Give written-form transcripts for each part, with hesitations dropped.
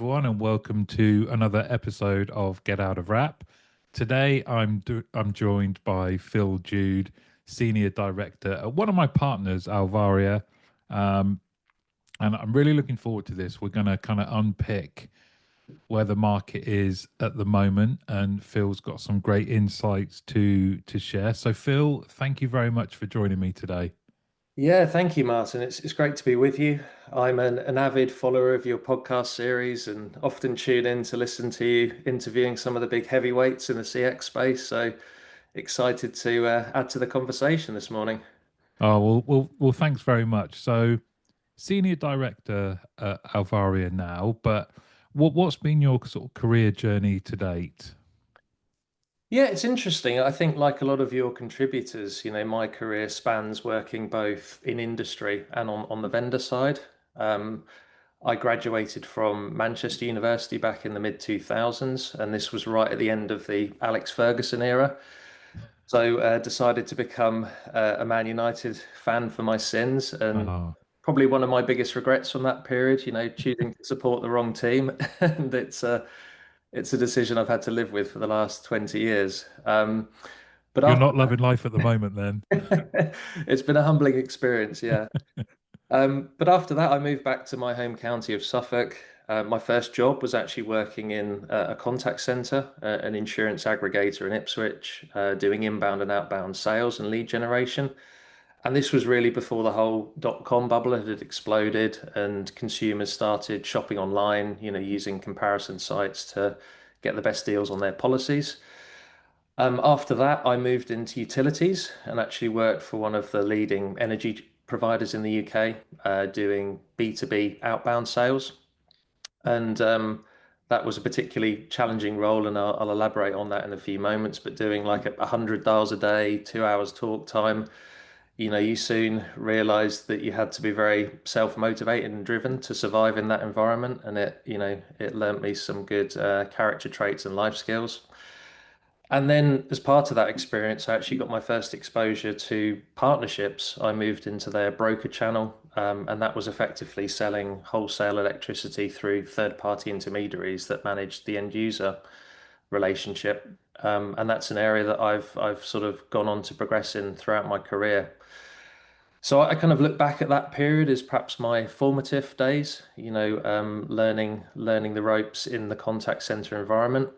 everyone, and welcome to another episode of Get Out of Rap. Today, I'm joined by Phil Jude, Senior Director at one of my partners, Alvaria, um, and I'm really looking forward to this. We're going to kind of unpick where the market is at the moment, and Phil's got some great insights to share. So, Phil, thank you very much for joining me today. Yeah, thank you, Martin. It's great to be with you. I'm an avid follower of your podcast series and often tune in to listen to you interviewing some of the big heavyweights in the CX space. So excited to add to the conversation this morning. Oh, well, thanks very much. So, Senior Director at Alvaria now, but what's been your sort of career journey to date? Yeah, it's interesting. I think, like a lot of your contributors, my career spans working both in industry and on the vendor side. Um, I graduated from Manchester University back in the mid 2000s, and this was right at the end of the Alex Ferguson era. So decided to become a Man United fan for my sins, and Oh, probably one of my biggest regrets from that period, choosing to support the wrong team, and it's a decision I've had to live with for the last 20 years. But you're after not loving life at the moment, then? that, it's been a humbling experience, yeah. But after that, I moved back to my home county of Suffolk. My first job was actually working in a contact center, an insurance aggregator in Ipswich, doing inbound and outbound sales and lead generation. And this was really before the whole dot-com bubble had exploded and consumers started shopping online, using comparison sites to get the best deals on their policies. After that, I moved into utilities and actually worked for one of the leading energy providers in the UK, doing B2B outbound sales. And that was a particularly challenging role, and I'll elaborate on that in a few moments. But doing like 100 dials a day, 2 hours talk time, you soon realized that you had to be very self-motivated and driven to survive in that environment. And it learnt me some good character traits and life skills. And then, as part of that experience, I actually got my first exposure to partnerships. I moved into their broker channel, and that was effectively selling wholesale electricity through third-party intermediaries that managed the end user relationship. And that's an area that I've sort of gone on to progress in throughout my career. So I kind of look back at that period as perhaps my formative days, learning the ropes in the contact center environment.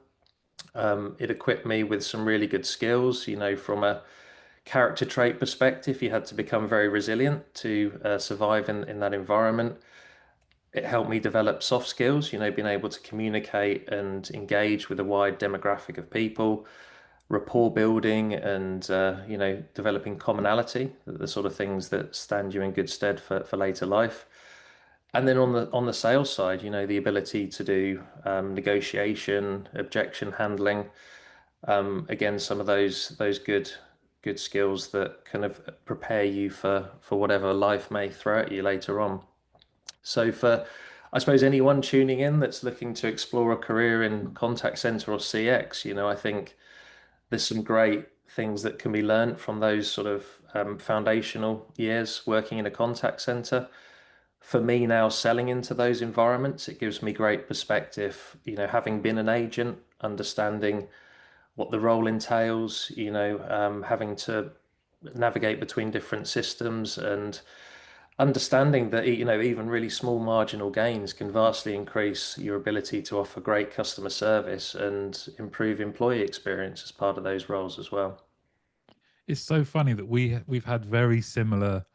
It equipped me with some really good skills, from a character trait perspective. You had to become very resilient to survive in that environment. It helped me develop soft skills, being able to communicate and engage with a wide demographic of people, rapport building, and developing commonality, the sort of things that stand you in good stead for later life. And then on the sales side, the ability to do negotiation, objection handling, again, some of those good skills that kind of prepare you for whatever life may throw at you later on. So for, I suppose, anyone tuning in that's looking to explore a career in contact center or CX, I think there's some great things that can be learned from those sort of foundational years working in a contact center. For me now, selling into those environments, it gives me great perspective, having been an agent, understanding what the role entails, having to navigate between different systems and understanding that, even really small marginal gains can vastly increase your ability to offer great customer service and improve employee experience as part of those roles as well. It's so funny that we've had very similar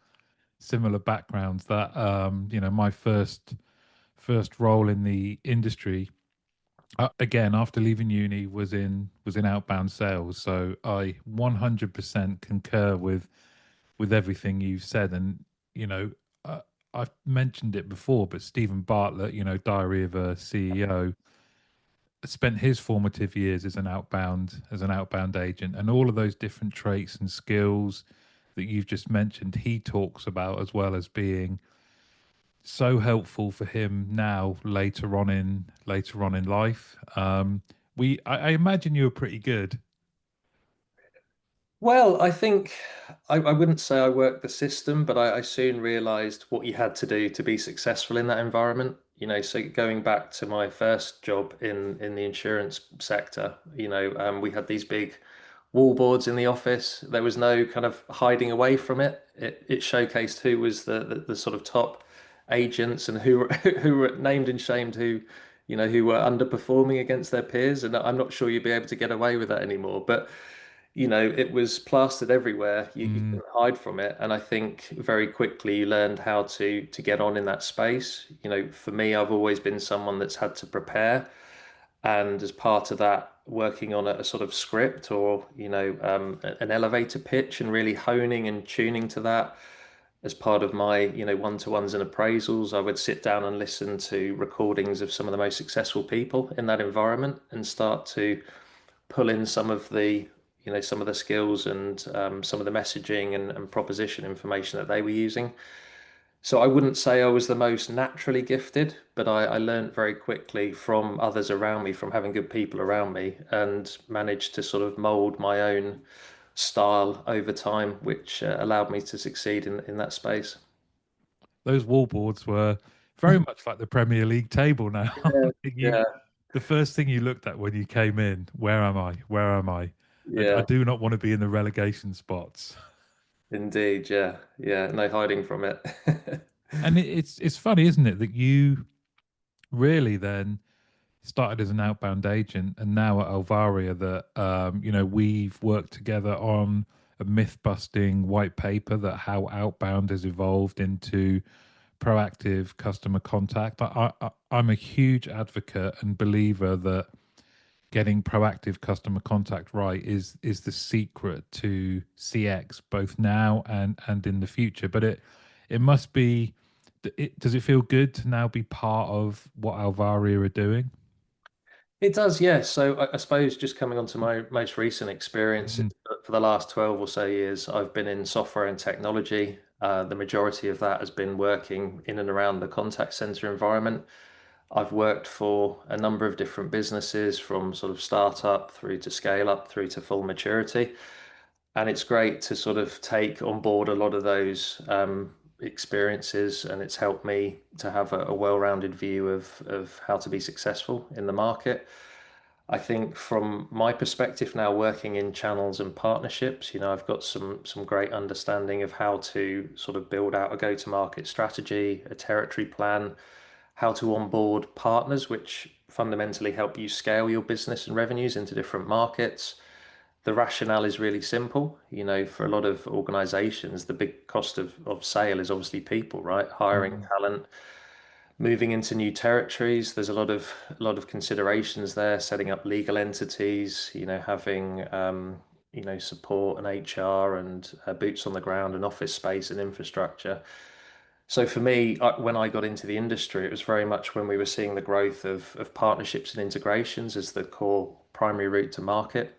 backgrounds. That my first role in the industry, again after leaving uni, was in outbound sales. So I 100% concur with everything you've said. And you know, I've mentioned it before, but Stephen Bartlett, Diary of a CEO, spent his formative years as an outbound agent, and all of those different traits and skills that you've just mentioned, he talks about as well as being so helpful for him now later on in life. I imagine you were pretty good. Well, I think I wouldn't say I worked the system, but I soon realized what you had to do to be successful in that environment. So going back to my first job in the insurance sector, we had these big wall boards in the office. There was no kind of hiding away from it. It showcased who was the sort of top agents and who were who were named and shamed who were underperforming against their peers. And I'm not sure you'd be able to get away with that anymore. But it was plastered everywhere. You Mm, couldn't hide from it. And I think very quickly you learned how to get on in that space. For me, I've always been someone that's had to prepare. And as part of that, working on a sort of script or, an elevator pitch and really honing and tuning to that. As part of my, one-to-ones and appraisals, I would sit down and listen to recordings of some of the most successful people in that environment and start to pull in some of the skills and some of the messaging and proposition information that they were using. So I wouldn't say I was the most naturally gifted, but I learned very quickly from others around me, from having good people around me, and managed to sort of mold my own style over time, which allowed me to succeed in that space. those wallboards were very much like the Premier League table now. Yeah, You, yeah, the first thing you looked at when you came in, where am I? Where am I? I yeah, do not want to be in the relegation spots. indeed. Yeah, yeah, no hiding from it. And it's funny, isn't it, that you really then started as an outbound agent and now at Alvaria that we've worked together on a myth busting white paper that how outbound has evolved into proactive customer contact. I'm a huge advocate and believer that getting proactive customer contact right is the secret to CX both now and in the future. But it must be. Does it feel good to now be part of what Alvaria are doing? It does, yes. So I suppose just coming on to my most recent experience, Mm, for the last 12 or so years, I've been in software and technology. The majority of that has been working in and around the contact center environment. I've worked for a number of different businesses from sort of startup through to scale up through to full maturity. And it's great to sort of take on board a lot of those experiences, and it's helped me to have a well-rounded view of how to be successful in the market. I think from my perspective now, working in channels and partnerships, I've got some great understanding of how to sort of build out a go-to-market strategy, a territory plan, how to onboard partners, which fundamentally help you scale your business and revenues into different markets. The rationale is really simple. For a lot of organizations, the big cost of sale is obviously people, right? Hiring mm, talent, moving into new territories. There's a lot of considerations there, setting up legal entities, having support and HR and boots on the ground and office space and infrastructure. So for me, when I got into the industry, it was very much when we were seeing the growth of partnerships and integrations as the core primary route to market.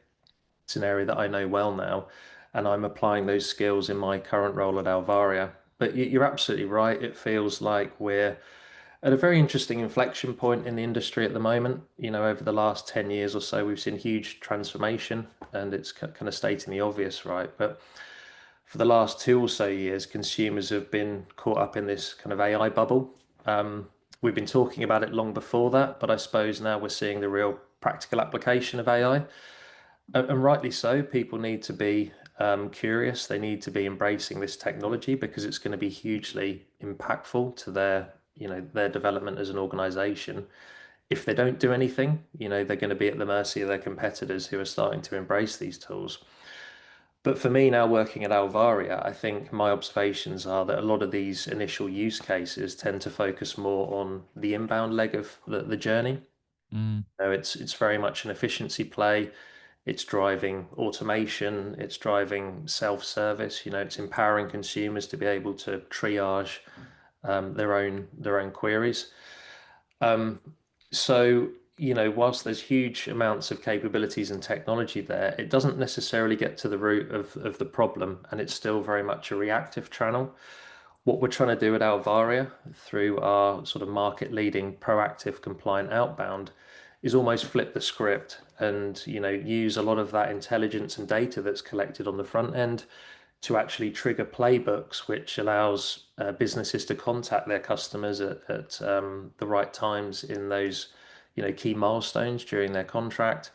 It's an area that I know well now, and I'm applying those skills in my current role at Alvaria. But you're absolutely right. It feels like we're at a very interesting inflection point in the industry at the moment. Over the last 10 years or so, we've seen huge transformation, and it's kind of stating the obvious, right? But for the last 2 or so years, consumers have been caught up in this kind of AI bubble. Um, we've been talking about it long before that, but I suppose now we're seeing the real practical application of AI. And rightly so, people need to be curious. They need to be embracing this technology because it's going to be hugely impactful to their development as an organization. If they don't do anything, they're going to be at the mercy of their competitors who are starting to embrace these tools. But for me now working at Alvaria, I think my observations are that a lot of these initial use cases tend to focus more on the inbound leg of the journey. mm. It's very much an efficiency play. It's driving automation. It's driving self-service. It's empowering consumers to be able to triage their own queries. Um, so, whilst there's huge amounts of capabilities and technology there, it doesn't necessarily get to the root of the problem, and it's still very much a reactive channel. What we're trying to do at Alvaria through our sort of market leading proactive compliant outbound is almost flip the script and use a lot of that intelligence and data that's collected on the front end, to actually trigger playbooks, which allows businesses to contact their customers at the right times in those, key milestones during their contract.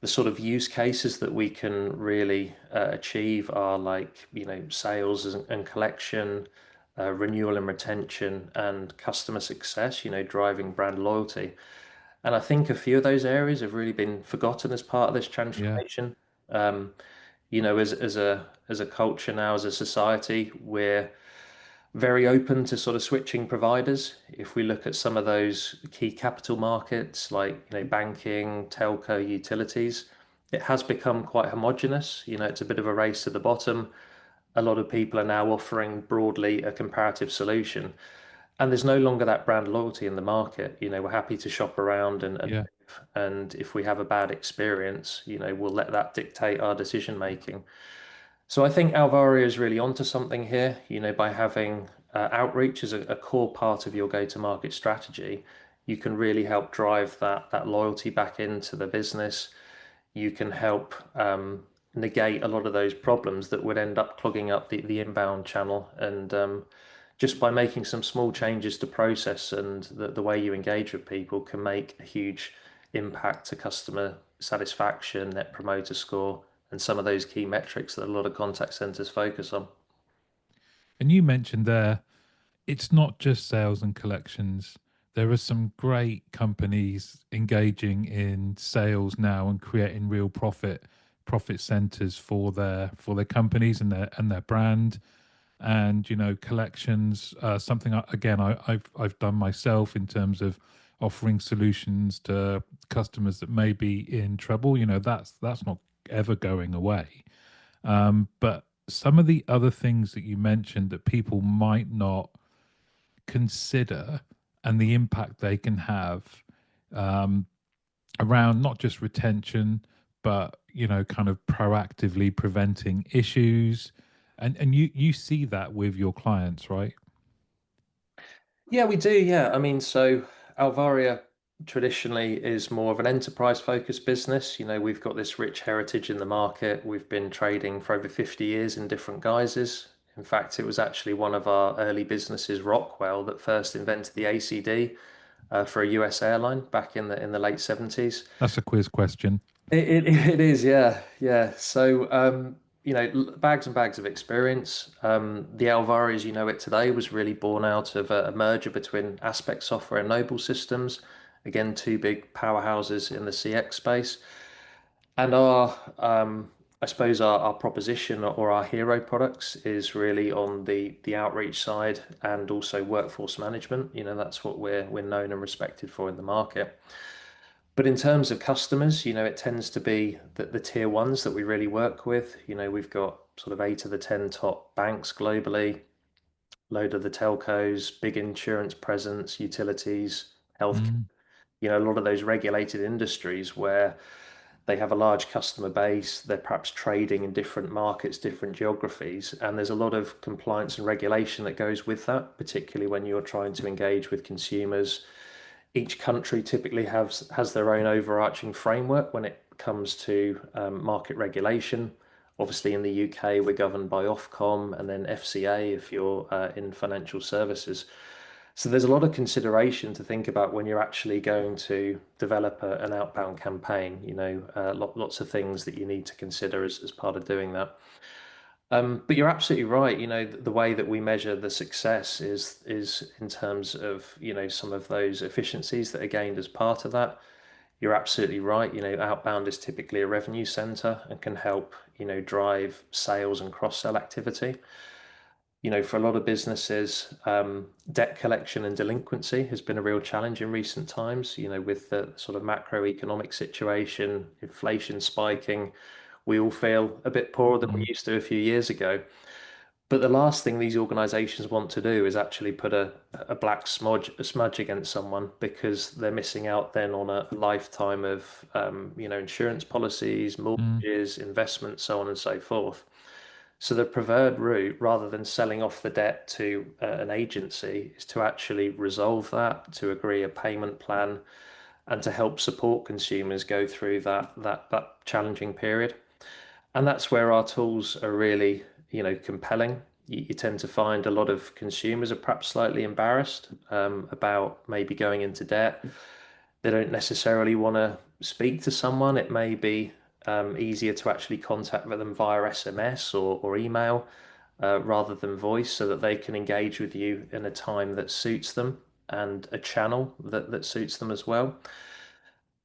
The sort of use cases that we can really achieve are like, sales and collection, renewal and retention, and customer success, driving brand loyalty. And I think a few of those areas have really been forgotten as part of this Yeah. transformation. Um, as a culture now, as a society, we're very open to sort of switching providers. If we look at some of those key capital markets like, banking, telco, utilities, it has become quite homogenous. It's a bit of a race to the bottom. A lot of people are now offering broadly a comparative solution. And there's no longer that brand loyalty in the market. We're happy to shop around and Yeah. and if we have a bad experience, we'll let that dictate our decision making. So I think Alvaria is really onto something here, by having outreach as a core part of your go-to-market strategy. You can really help drive that loyalty back into the business. You can help negate a lot of those problems that would end up clogging up the inbound channel. And just by making some small changes to process and the way you engage with people can make a huge impact to customer satisfaction, net promoter score, and some of those key metrics that a lot of contact centers focus on. And you mentioned there, it's not just sales and collections. There are some great companies engaging in sales now and creating real profit centers for their companies and their brand. And collections, something again I've done myself in terms of offering solutions to customers that may be in trouble. That's not ever going away. But some of the other things that you mentioned that people might not consider and the impact they can have, um, around not just retention, but kind of proactively preventing issues, and you see that with your clients, right? Yeah, we do. Yeah. I mean, so Alvaria traditionally is more of an enterprise focused business. We've got this rich heritage in the market. We've been trading for over 50 years in different guises. In fact, it was actually one of our early businesses, Rockwell, that first invented the ACD for a US airline back in the late 70s. That's a quiz question. It is, yeah, yeah. So, bags and bags of experience. The Alvari, as you know it today, was really born out of a merger between Aspect Software and Noble Systems. Again, two big powerhouses in the CX space. And I suppose our proposition or our hero products is really on the outreach side and also workforce management. That's what we're known and respected for in the market. But in terms of customers, it tends to be the tier ones that we really work with. We've got sort of 8 of the 10 top banks globally, load of the telcos, big insurance presence, utilities, health, Mm, a lot of those regulated industries where they have a large customer base, they're perhaps trading in different markets, different geographies, and there's a lot of compliance and regulation that goes with that, particularly when you're trying to engage with consumers. Each country typically has their own overarching framework when it comes to market regulation. Obviously, in the UK, we're governed by Ofcom and then FCA if you're in financial services. So there's a lot of consideration to think about when you're actually going to develop an outbound campaign. Lots of things that you need to consider as part of doing that. But you're absolutely right. The way that we measure the success is in terms of, some of those efficiencies that are gained as part of that. You're absolutely right. Outbound is typically a revenue center and can help, drive sales and cross-sell activity. For a lot of businesses, debt collection and delinquency has been a real challenge in recent times, with the sort of macroeconomic situation, inflation spiking. We all feel a bit poorer than we mm, used to a few years ago. But the last thing these organizations want to do is actually put a black smudge against someone because they're missing out then on a lifetime of insurance policies, mm. mortgages, investments, so on and so forth. So the preferred route, rather than selling off the debt to an agency, is to actually resolve that, to agree a payment plan, and to help support consumers go through that challenging period. And that's where our tools are really compelling. You tend to find a lot of consumers are perhaps slightly embarrassed about maybe going into debt. They don't necessarily want to speak to someone. It may be easier to actually contact them via SMS or email rather than voice so that they can engage with you in a time that suits them and a channel that suits them as well.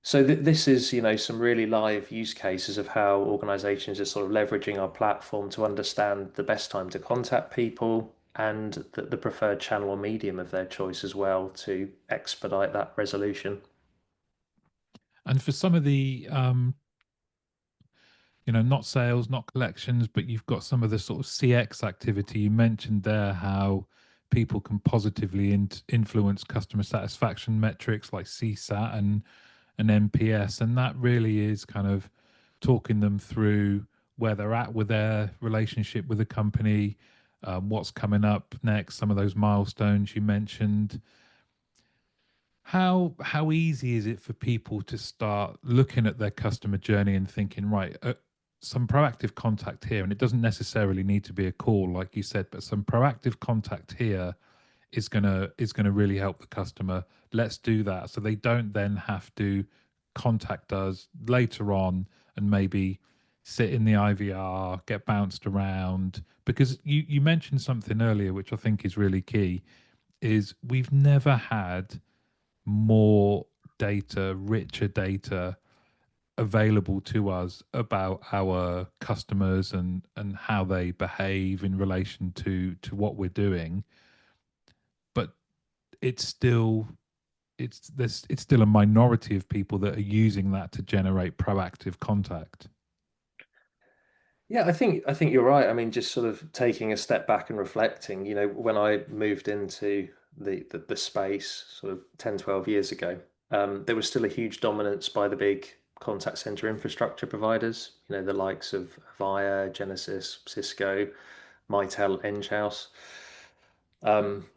So this is, some really live use cases of how organizations are sort of leveraging our platform to understand the best time to contact people and the preferred channel or medium of their choice as well to expedite that resolution. And for some of the not sales, not collections, but you've got some of the sort of CX activity. You mentioned there how people can positively influence customer satisfaction metrics like CSAT and NPS, and that really is kind of talking them through where they're at with their relationship with the company, what's coming up next, some of those milestones you mentioned. How easy is it for people to start looking at their customer journey and thinking, right, some proactive contact here, and it doesn't necessarily need to be a call, like you said, but some proactive contact here is gonna really help the customer. Let's do that, so they don't then have to contact us later on and maybe sit in the IVR, get bounced around. Because you mentioned something earlier, which I think is really key, is we've never had more data, richer data available to us about our customers and how they behave in relation to what we're doing. But it's still it's still a minority of people that are using that to generate proactive contact. Yeah, I think you're right. I mean, just sort of taking a step back and reflecting, when I moved into the space sort of 10, 12 years ago, there was still a huge dominance by the big contact center infrastructure providers, the likes of Avaya, Genesis, Cisco, Mitel, Enghouse. Um,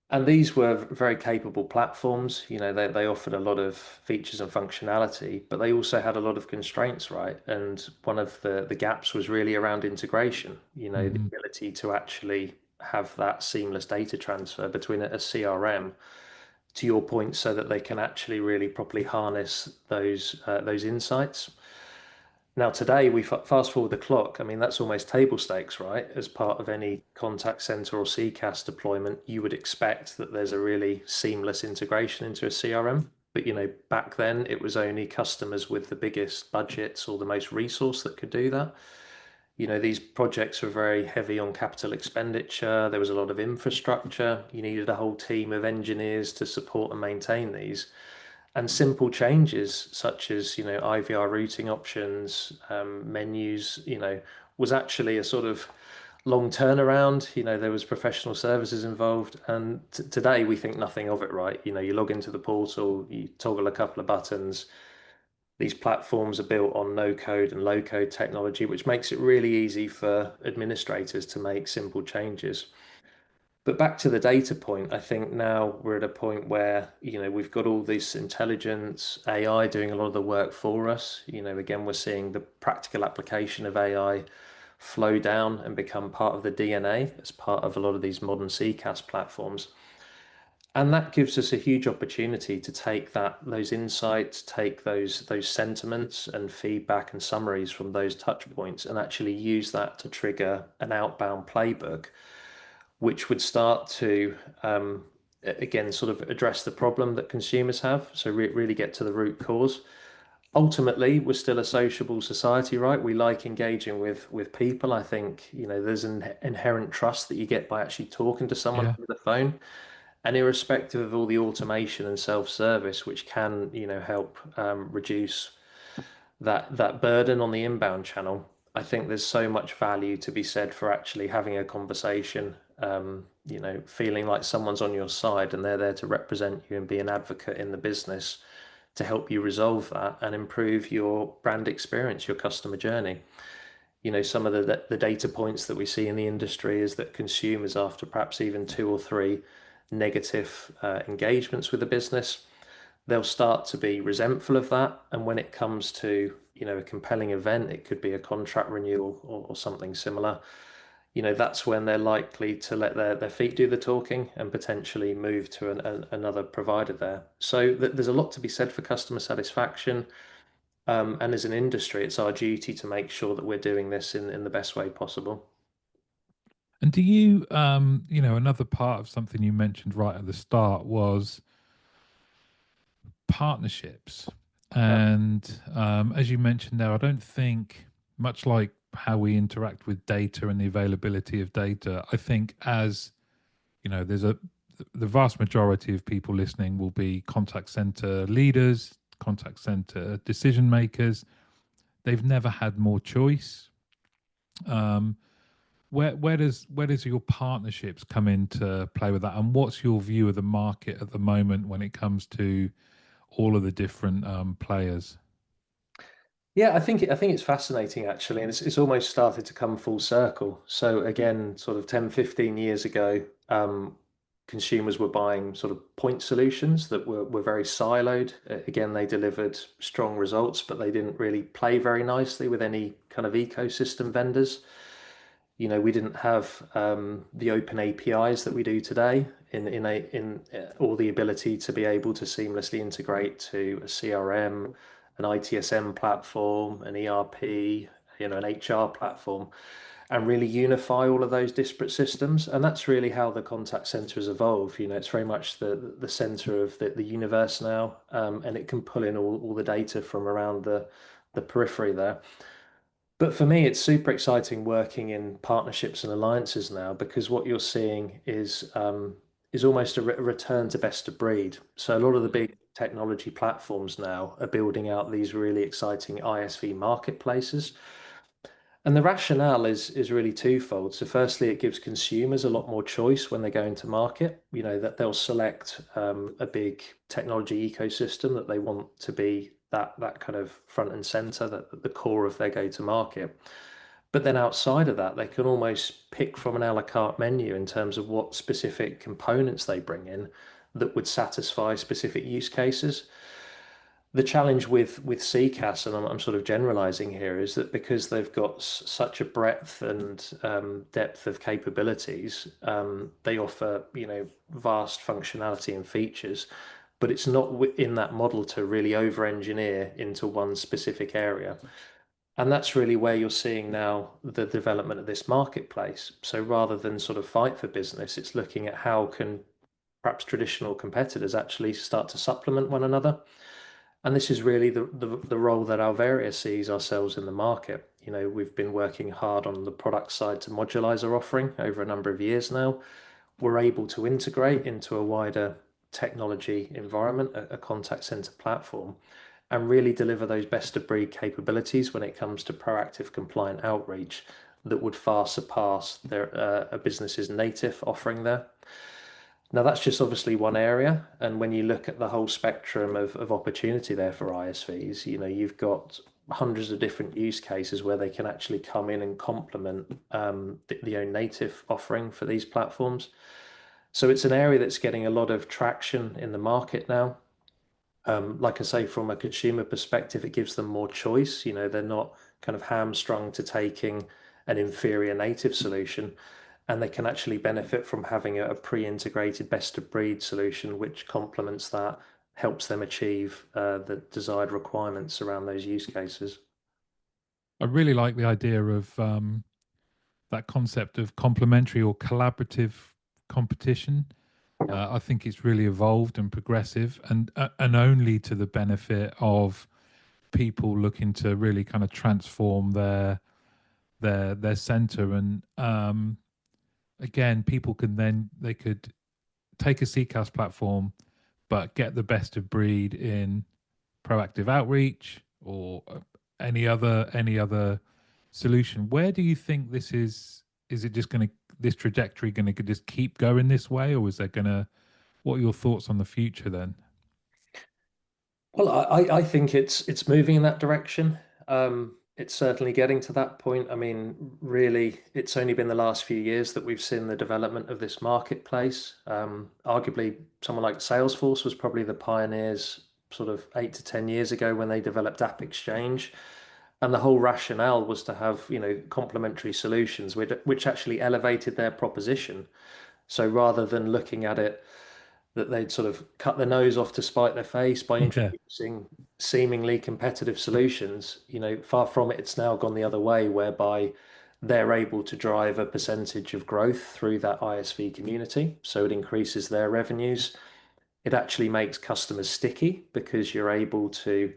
and these were very capable platforms. They offered a lot of features and functionality, but they also had a lot of constraints, right? And one of the gaps was really around integration, the Hmm. ability to actually have that seamless data transfer between a CRM, to your point, so that they can actually really properly harness those insights. Now, today, we fast forward the clock. I mean, that's almost table stakes, right? As part of any contact center or CCaaS deployment, you would expect that there's a really seamless integration into a CRM. But, back then it was only customers with the biggest budgets or the most resource that could do that. These projects were very heavy on capital expenditure. There was a lot of infrastructure. You needed a whole team of engineers to support and maintain these. And simple changes such as, IVR routing options, menus, was actually a sort of long turnaround. There was professional services involved. And today we think nothing of it, right? You log into the portal, you toggle a couple of buttons. These platforms are built on no code and low code technology, which makes it really easy for administrators to make simple changes. But back to the data point, I think now we're at a point where, we've got all this intelligence, AI doing a lot of the work for us. Again, we're seeing the practical application of AI flow down and become part of the DNA as part of a lot of these modern CCaaS platforms. And that gives us a huge opportunity to take those insights, take those sentiments and feedback and summaries from those touch points and actually use that to trigger an outbound playbook, which would start to again sort of address the problem that consumers have. So really get to the root cause. Ultimately, we're still a sociable society, right? We like engaging with people. I think, there's an inherent trust that you get by actually talking to someone Yeah. over the phone. And irrespective of all the automation and self-service, which can, help reduce that burden on the inbound channel, I think there's so much value to be said for actually having a conversation, feeling like someone's on your side and they're there to represent you and be an advocate in the business to help you resolve that and improve your brand experience, your customer journey. Some of the data points that we see in the industry is that consumers, after perhaps even two or three negative engagements with the business, they'll start to be resentful of that. And when it comes to, a compelling event, it could be a contract renewal or something similar. that's when they're likely to let their feet do the talking and potentially move to another provider there. So there's a lot to be said for customer satisfaction. And as an industry, it's our duty to make sure that we're doing this in the best way possible. And do you, another part of something you mentioned right at the start was partnerships. Yeah. And as you mentioned there, I don't think, much like how we interact with data and the availability of data, I think as, there's the vast majority of people listening will be contact center leaders, contact center decision makers. They've never had more choice. Um, where does your partnerships come into play with that, and what's your view of the market at the moment when it comes to all of the different players? Yeah, I think it's fascinating actually, and it's almost started to come full circle. So again, sort of 10, 15 years ago, consumers were buying sort of point solutions that were very siloed. Again, they delivered strong results, but they didn't really play very nicely with any kind of ecosystem vendors. We didn't have the open APIs that we do today or the ability to be able to seamlessly integrate to a CRM, an ITSM platform, an ERP, an HR platform, and really unify all of those disparate systems. And that's really how the contact center has evolved. It's very much the center of the universe now, and it can pull in all the data from around the periphery there. But for me, it's super exciting working in partnerships and alliances now because what you're seeing is almost a return to best of breed. So a lot of the big technology platforms now are building out these really exciting ISV marketplaces. And the rationale is really twofold. So firstly, it gives consumers a lot more choice when they're going to market. That they'll select a big technology ecosystem that they want to be that kind of front and center, that the core of their go to market. But then outside of that, they can almost pick from an a la carte menu in terms of what specific components they bring in that would satisfy specific use cases. The challenge with CCaaS, and I'm sort of generalizing here, is that because they've got such a breadth and depth of capabilities, they offer vast functionality and features, but it's not in that model to really over-engineer into one specific area. And that's really where you're seeing now the development of this marketplace. So rather than sort of fight for business, it's looking at how can perhaps traditional competitors actually start to supplement one another. And this is really the role that Alvaria sees ourselves in the market. We've been working hard on the product side to modularize our offering over a number of years now. We're able to integrate into a wider technology environment, a contact center platform, and really deliver those best of breed capabilities when it comes to proactive compliant outreach that would far surpass a business's native offering there. Now, that's just obviously one area. And when you look at the whole spectrum of opportunity there for ISVs, you've got hundreds of different use cases where they can actually come in and complement the own native offering for these platforms. So it's an area that's getting a lot of traction in the market now. Like I say, from a consumer perspective, it gives them more choice. They're not kind of hamstrung to taking an inferior native solution, and they can actually benefit from having a pre-integrated best of breed solution, which complements that, helps them achieve the desired requirements around those use cases. I really like the idea of that concept of complementary or collaborative competition. Yeah. I think it's really evolved and progressive, and only to the benefit of people looking to really kind of transform their center. And again, people can then they could take a CCAS platform, but get the best of breed in proactive outreach or any other solution. Where do you think this is? Is it just going to this trajectory going to just keep going this way, or is there going to? What are your thoughts on the future then? Well, I think it's moving in that direction. It's certainly getting to that point. I mean, really, it's only been the last few years that we've seen the development of this marketplace. Arguably, someone like Salesforce was probably the pioneers sort of 8 to 10 years ago when they developed App Exchange. And the whole rationale was to have, complementary solutions which actually elevated their proposition. So rather than looking at it that they'd sort of cut their nose off to spite their face by Yeah. introducing seemingly competitive solutions, far from it, it's now gone the other way, whereby they're able to drive a percentage of growth through that ISV community. So it increases their revenues. It actually makes customers sticky because you're able to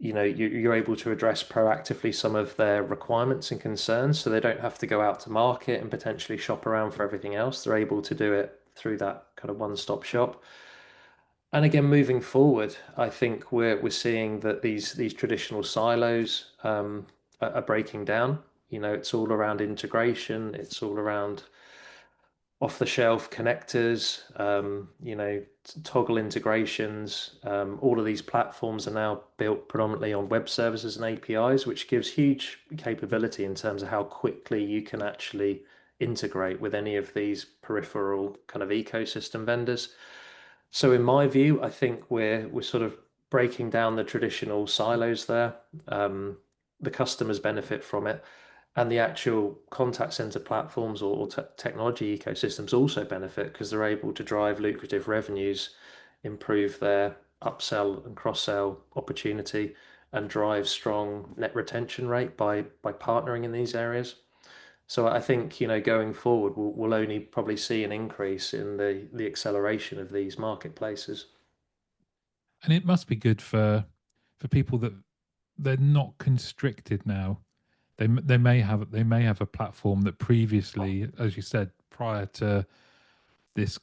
address proactively some of their requirements and concerns, so they don't have to go out to market and potentially shop around for everything else. They're able to do it through that kind of one-stop shop. And again, moving forward, I think we're seeing that these traditional silos are breaking down. It's all around integration. It's all around off-the-shelf connectors, toggle integrations. All of these platforms are now built predominantly on web services and APIs, which gives huge capability in terms of how quickly you can actually integrate with any of these peripheral kind of ecosystem vendors. So in my view, I think we're sort of breaking down the traditional silos there. Um, the customers benefit from it, and the actual contact center platforms or technology ecosystems also benefit because they're able to drive lucrative revenues, improve their upsell and cross-sell opportunity, and drive strong net retention rate by partnering in these areas. So I think, going forward, we'll only probably see an increase in the acceleration of these marketplaces. And it must be good for people that they're not constricted now. They may have a platform that previously, as you said, prior to this,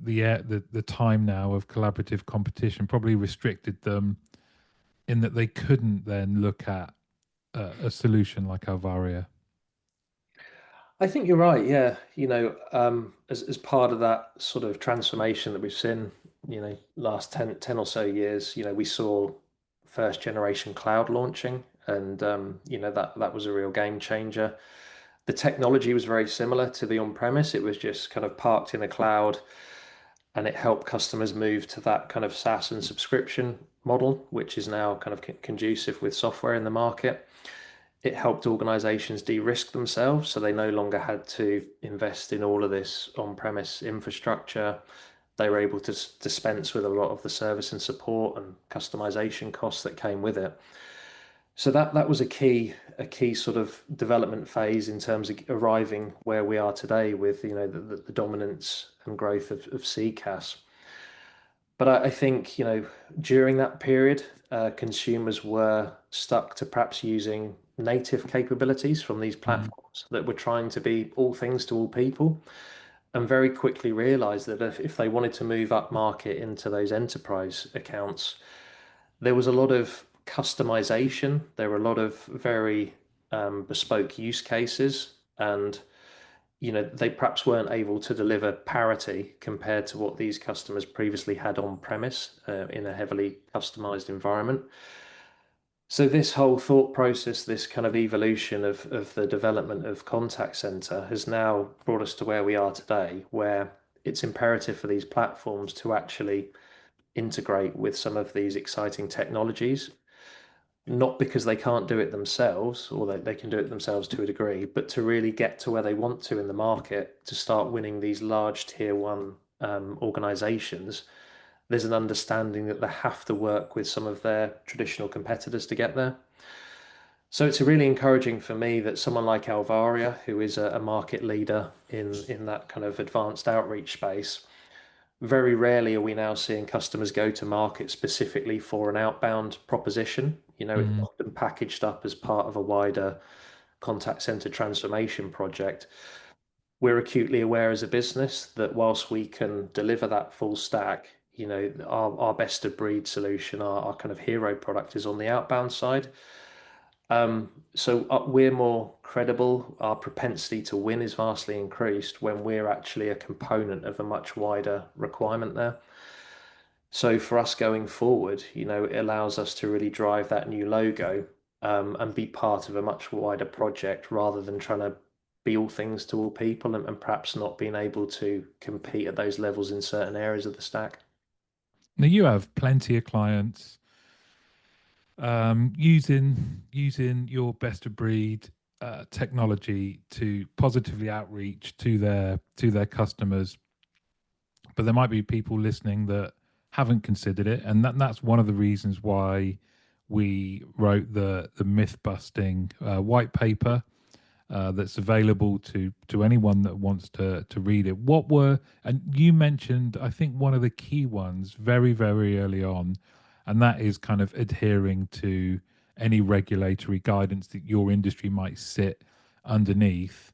the time now of collaborative competition probably restricted them in that they couldn't then look at a solution like Alvaria. I think you're right. Yeah. As part of that sort of transformation that we've seen, last ten or so years, we saw first generation cloud launching, and that was a real game changer. The technology was very similar to the on-premise. It was just kind of parked in the cloud, and it helped customers move to that kind of SaaS and subscription model, which is now kind of conducive with software in the market. It helped organizations de-risk themselves, so they no longer had to invest in all of this on-premise infrastructure. They were able to dispense with a lot of the service and support and customization costs that came with it. So that was a key sort of development phase in terms of arriving where we are today with the dominance and growth of CCaaS. But I think, during that period, consumers were stuck to perhaps using native capabilities from these Mm. platforms that were trying to be all things to all people, and very quickly realized that if they wanted to move up market into those enterprise accounts, there was a lot of customization. There were a lot of very bespoke use cases, and they perhaps weren't able to deliver parity compared to what these customers previously had on premise in a heavily customized environment. So this whole thought process, this kind of evolution of the development of contact center has now brought us to where we are today, where it's imperative for these platforms to actually integrate with some of these exciting technologies, not because they can't do it themselves, or they can do it themselves to a degree, but to really get to where they want to in the market, to start winning these large tier one organizations. There's an understanding that they have to work with some of their traditional competitors to get there. So it's really encouraging for me that someone like Alvaria, who is a market leader in that kind of advanced outreach space, very rarely are we now seeing customers go to market specifically for an outbound proposition. It's Mm. often packaged up as part of a wider contact center transformation project. We're acutely aware as a business that whilst we can deliver that full stack, our best of breed solution, our kind of hero product is on the outbound side. So we're more credible. Our propensity to win is vastly increased when we're actually a component of a much wider requirement there. So for us going forward, it allows us to really drive that new logo, and be part of a much wider project rather than trying to be all things to all people, and perhaps not being able to compete at those levels in certain areas of the stack. Now you have plenty of clients using your best of breed technology to positively outreach to their customers. But there might be people listening that haven't considered it, and that's one of the reasons why we wrote the myth busting white paper that's available to anyone that wants to read it. What were, and you mentioned, I think one of the key ones very early on, and that is kind of adhering to any regulatory guidance that your industry might sit underneath,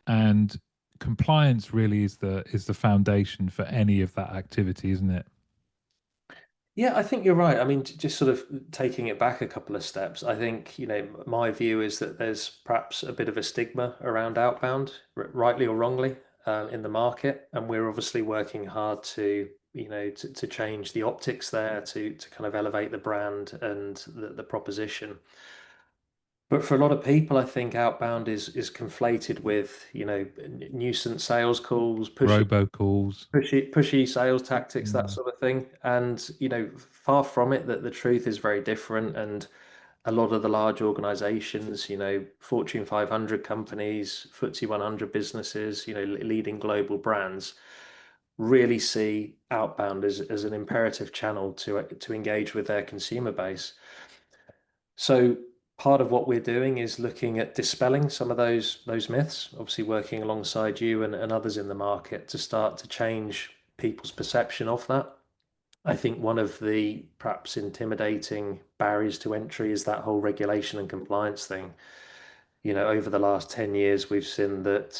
and compliance really is the foundation for any of that activity, isn't it? Yeah, I think you're right. I mean, just sort of taking it back a couple of steps, I think, my view is that there's perhaps a bit of a stigma around outbound, rightly or wrongly, in the market. And we're obviously working hard to, to change the optics there, to kind of elevate the brand and the proposition. But for a lot of people, I think outbound is conflated with, nuisance sales calls, Robocalls. pushy sales tactics, that Mm. sort of thing. And, far from it, that the truth is very different. And a lot of the large organizations, Fortune 500 companies, FTSE 100 businesses, leading global brands really see outbound as an imperative channel to engage with their consumer base. So part of what we're doing is looking at dispelling some of those myths, obviously working alongside you and others in the market to start to change people's perception of that. I think one of the perhaps intimidating barriers to entry is that whole regulation and compliance thing. Over the last 10 years, we've seen that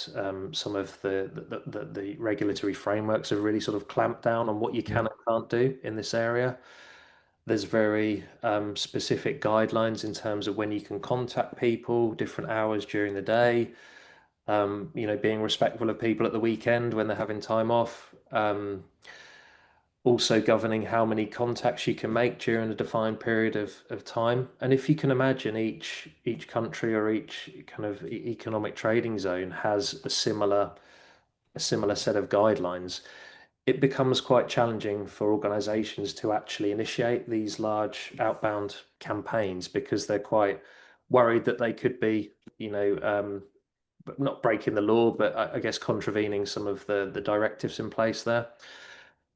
some of the regulatory frameworks have really sort of clamped down on what you Yeah. can and can't do in this area. There's very specific guidelines in terms of when you can contact people, different hours during the day, being respectful of people at the weekend when they're having time off. Also governing how many contacts you can make during a defined period of time. And if you can imagine each country or each kind of economic trading zone has a similar set of guidelines, it becomes quite challenging for organizations to actually initiate these large outbound campaigns because they're quite worried that they could be, not breaking the law, but I guess contravening some of the directives in place there.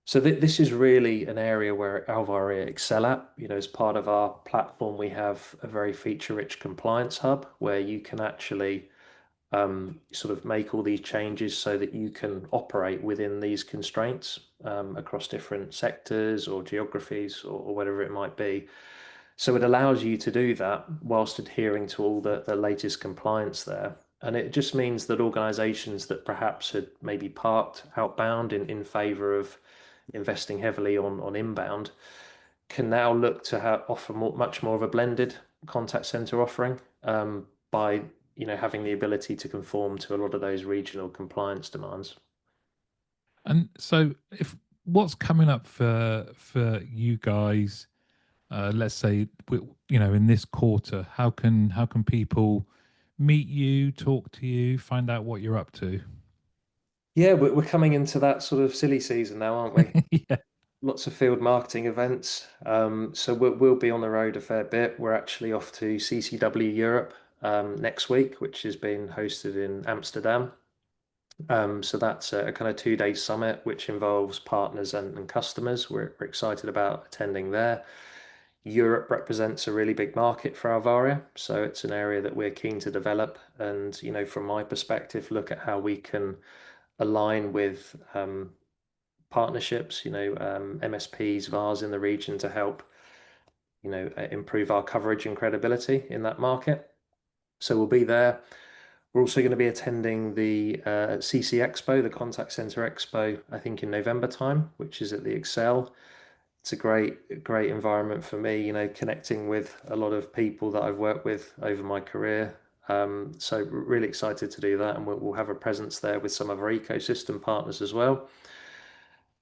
So this is really an area where Alvaria excel at. As part of our platform, we have a very feature-rich compliance hub where you can actually sort of make all these changes so that you can operate within these constraints across different sectors or geographies or whatever it might be. So it allows you to do that whilst adhering to all the latest compliance there. And it just means that organizations that perhaps had maybe parked outbound in favor of investing heavily on inbound can now look to offer much more of a blended contact center offering by having the ability to conform to a lot of those regional compliance demands. And so, if what's coming up for you guys, let's say, in this quarter, how can people meet you, talk to you, find out what you're up to? Yeah, we're coming into that sort of silly season now, aren't we? Yeah. Lots of field marketing events. So we'll be on the road a fair bit. We're actually off to CCW Europe next week, which is being hosted in Amsterdam. So that's a kind of 2 day summit, which involves partners and customers. We're excited about attending there. Europe represents a really big market for Alvaria, so it's an area that we're keen to develop. And from my perspective, look at how we can align with partnerships, MSPs, VARs in the region to help, improve our coverage and credibility in that market. So we'll be there. We're also going to be attending the CC Expo, the Contact Center Expo, I think in November time, which is at the Excel. It's a great environment for me, connecting with a lot of people that I've worked with over my career. So really excited to do that, and we'll have a presence there with some of our ecosystem partners as well.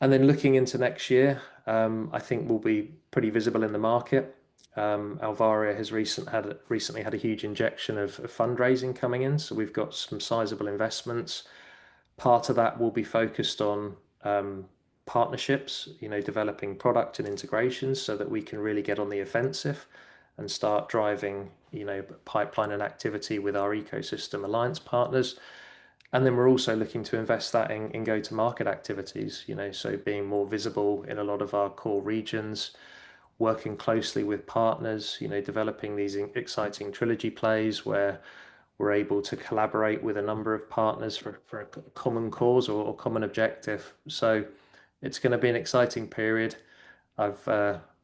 And then looking into next year, I think we'll be pretty visible in the market. Alvaria has recently had a huge injection of fundraising coming in, so we've got some sizable investments. Part of that will be focused on partnerships, developing product and integrations so that we can really get on the offensive and start driving, pipeline and activity with our ecosystem alliance partners. And then we're also looking to invest that in go-to-market activities, so being more visible in a lot of our core regions, working closely with partners, developing these exciting trilogy plays where we're able to collaborate with a number of partners for a common cause or common objective. So it's going to be an exciting period. I've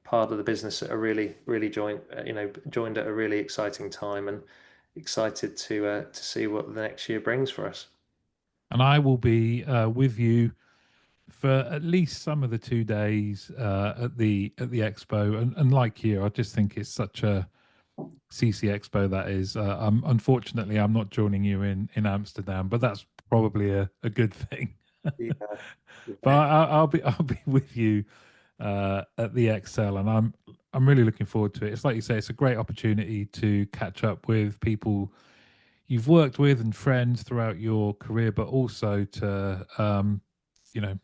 part of the business at a really joined at a really exciting time and excited to see what the next year brings for us. And I will be with you for at least some of the 2 days at the expo. And like you, I just think it's such a CC Expo that is. Unfortunately, I'm not joining you in Amsterdam, but that's probably a good thing. Yeah. But I'll be I'll be with you at the XL, and I'm really looking forward to it. It's like you say, it's a great opportunity to catch up with people you've worked with and friends throughout your career, but also to you know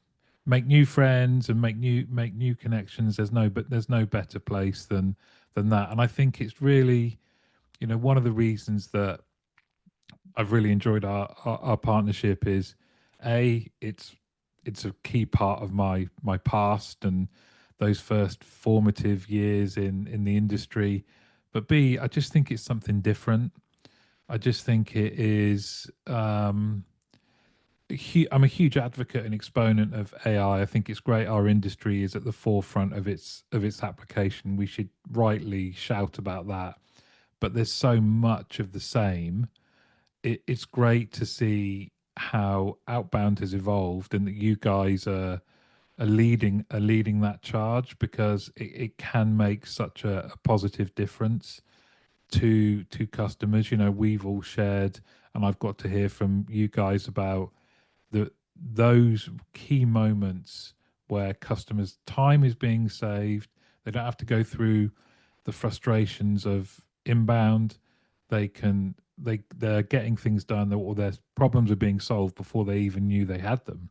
make new friends and make new connections. There's no better place than that, and I think it's really one of the reasons that I've really enjoyed our partnership is it's a key part of my past and those first formative years in the industry, but B, I just think it's something different. I just think it is. I'm a huge advocate and exponent of AI. I think it's great. Our industry is at the forefront of its application. We should rightly shout about that. But there's so much of the same. It's great to see how outbound has evolved and that you guys are leading that charge because it can make such a positive difference to customers. We've all shared, and I've got to hear from you guys about those key moments where customers' time is being saved. They don't have to go through the frustrations of inbound. They're getting things done, or their problems are being solved before they even knew they had them.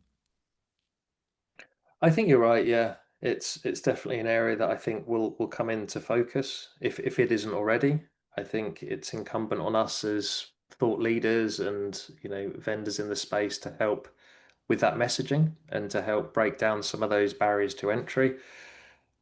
I think you're right. Yeah, it's definitely an area that I think will come into focus if it isn't already. I think it's incumbent on us as thought leaders and vendors in the space to help with that messaging and to help break down some of those barriers to entry.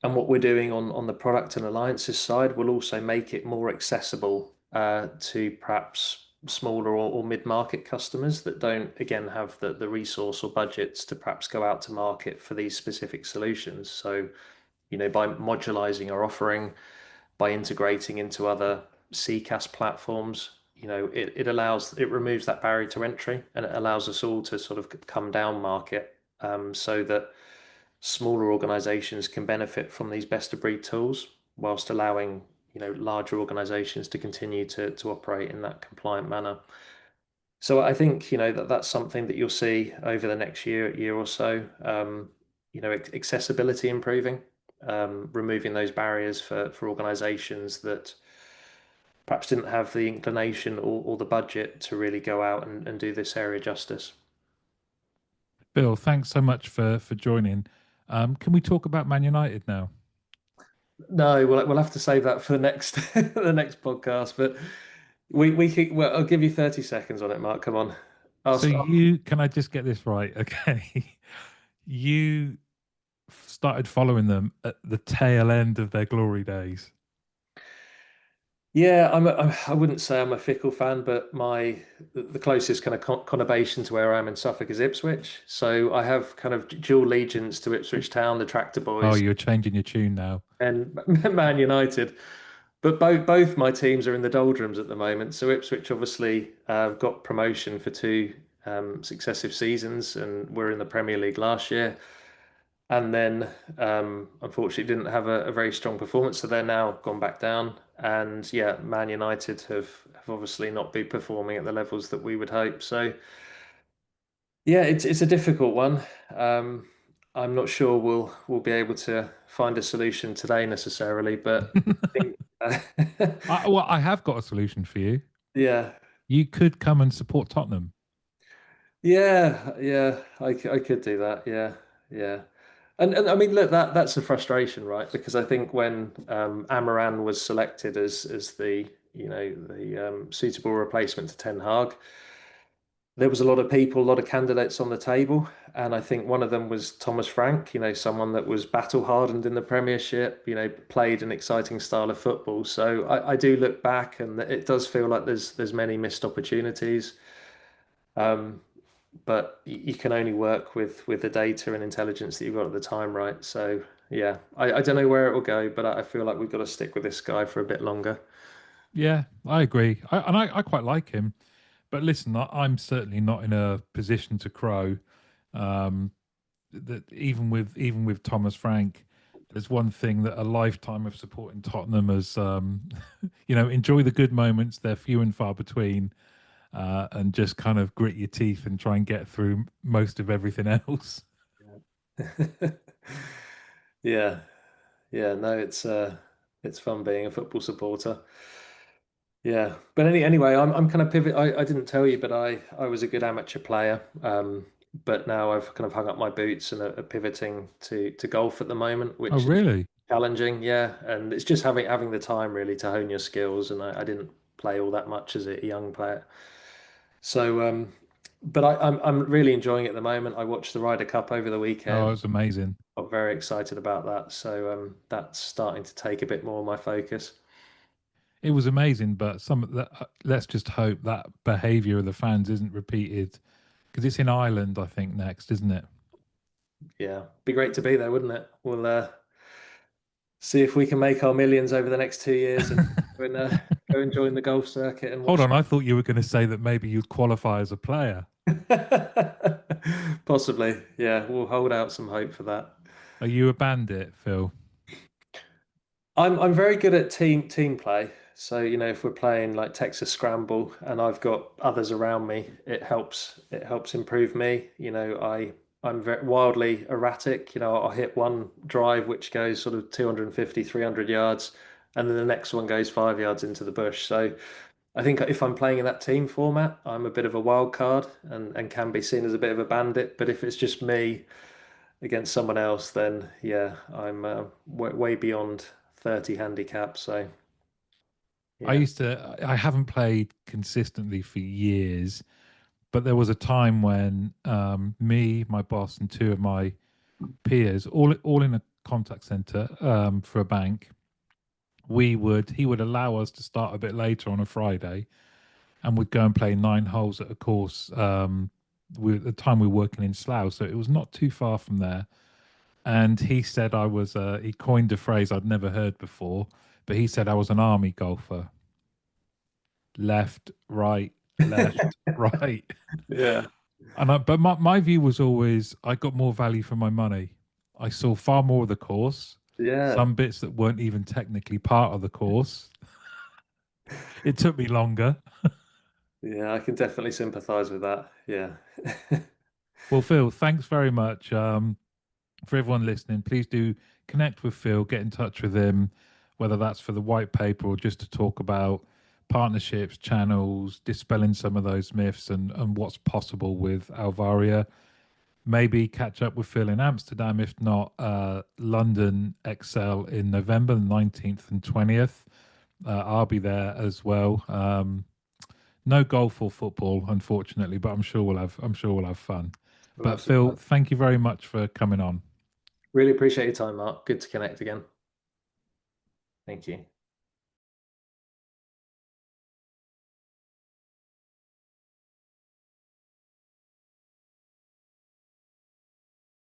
And what we're doing on the product and alliances side will also make it more accessible to perhaps smaller or mid-market customers that don't, again, have the resource or budgets to perhaps go out to market for these specific solutions. So, by modularizing our offering, by integrating into other CCaaS platforms, it removes that barrier to entry and it allows us all to sort of come down market so that smaller organizations can benefit from these best of breed tools whilst allowing larger organizations to continue to operate in that compliant manner. So I think that's something that you'll see over the next year or so. Accessibility improving, removing those barriers for organizations that perhaps didn't have the inclination or the budget to really go out and do this area justice. Bill, thanks so much for joining. Can we talk about Man United now? No, we'll have to save that for the next the next podcast. But we can, well, I'll give you 30 seconds on it, Mark. Come on. I'll, So st- you can I just get this right? Okay. You started following them at the tail end of their glory days. yeah, I wouldn't say I'm a fickle fan, but the closest kind of conurbation to where I am in Suffolk is Ipswich. So I have kind of dual allegiance to Ipswich Town, the Tractor Oh, Boys, you're changing your tune now. and Man United. But both my teams are in the doldrums at the moment. So Ipswich obviously got promotion for two successive seasons, and we're in the Premier League last year. And then unfortunately didn't have a very strong performance, so they're now gone back down. And yeah, Man United have obviously not been performing at the levels that we would hope. So yeah, it's a difficult one. Um, I'm not sure we'll be able to find a solution today necessarily, but I think Well, I have got a solution for you. yeah, You could come and support Tottenham. yeah, I could do that. Yeah, yeah. And I mean, look, that's a frustration, right? Because I think when Amaran was selected as the the suitable replacement to Ten Hag, there was a lot of people, a lot of candidates on the table, and I think one of them was Thomas Frank. Someone that was battle hardened in the Premiership. Played an exciting style of football. So I do look back, and it does feel like there's many missed opportunities. Um, but you can only work with the data and intelligence that you've got at the time, right? So yeah, I don't know where it will go, but I feel like we've got to stick with this guy for a bit longer. Yeah, I agree. I quite like him. But listen, I'm certainly not in a position to crow. Um, that even with Thomas Frank, there's one thing that a lifetime of supporting Tottenham has, enjoy the good moments. They're few and far between, and just kind of grit your teeth and try and get through most of everything else. Yeah, yeah, no, it's fun being a football supporter. Yeah, but anyway, I'm kind of pivot. I didn't tell you, but I was a good amateur player. But now I've kind of hung up my boots and are pivoting to golf at the moment, Oh, which is really? challenging. Yeah, and it's just having the time really to hone your skills. And I didn't play all that much as a young player. So, but I'm really enjoying it at the moment. I watched the Ryder Cup over the Oh, it weekend. was amazing. I'm very excited about that. So, that's starting to take a bit more of my focus. It was amazing, but some of that. Let's just hope that behaviour of the fans isn't repeated because it's in Ireland, I think, next, isn't it? Yeah, be great to be there, wouldn't it? We'll see if we can make our millions over the next 2 years and go and join the golf circuit and Hold watch on, I thought you were going to say that maybe you'd qualify as a player. Possibly. Yeah, we'll hold out some hope for that. Are you a bandit, Phil? I'm very good at team play. So, if we're playing like Texas Scramble and I've got others around me, it helps improve me. I'm very wildly erratic. I'll hit one drive which goes sort of 250, 300 yards, and then the next one goes 5 yards into the bush. So I think if I'm playing in that team format, I'm a bit of a wild card and can be seen as a bit of a bandit. But if it's just me against someone else, then yeah, I'm way beyond 30 handicap. So yeah, I haven't played consistently for years, but there was a time when me, my boss, and two of my peers, all in a contact center for a bank, he would allow us to start a bit later on a Friday, and we'd go and play 9 holes at a course. At the time we were working in Slough, so it was not too far from there. And he said I was. He coined a phrase I'd never heard before, but he said I was an army golfer. Left, right, left, right. yeah, But my view was always I got more value for my money. I saw far more of the course, yeah, some bits that weren't even technically part of the course. It took me longer. yeah. I can definitely sympathize with that. Yeah, Well, Phil, thanks very much. For everyone listening, please do connect with Phil, get in touch with him, whether that's for the white paper or just to talk about partnerships, channels, dispelling some of those myths and what's possible with Alvaria. Maybe catch up with Phil in Amsterdam, if not London Excel in November, the 19th and 20th. I'll be there as well. No golf or football, unfortunately, but I'm sure we'll have fun. well, But absolutely. Phil, thank you very much for coming on. Really appreciate your time, Mark. Good to connect again. Thank you.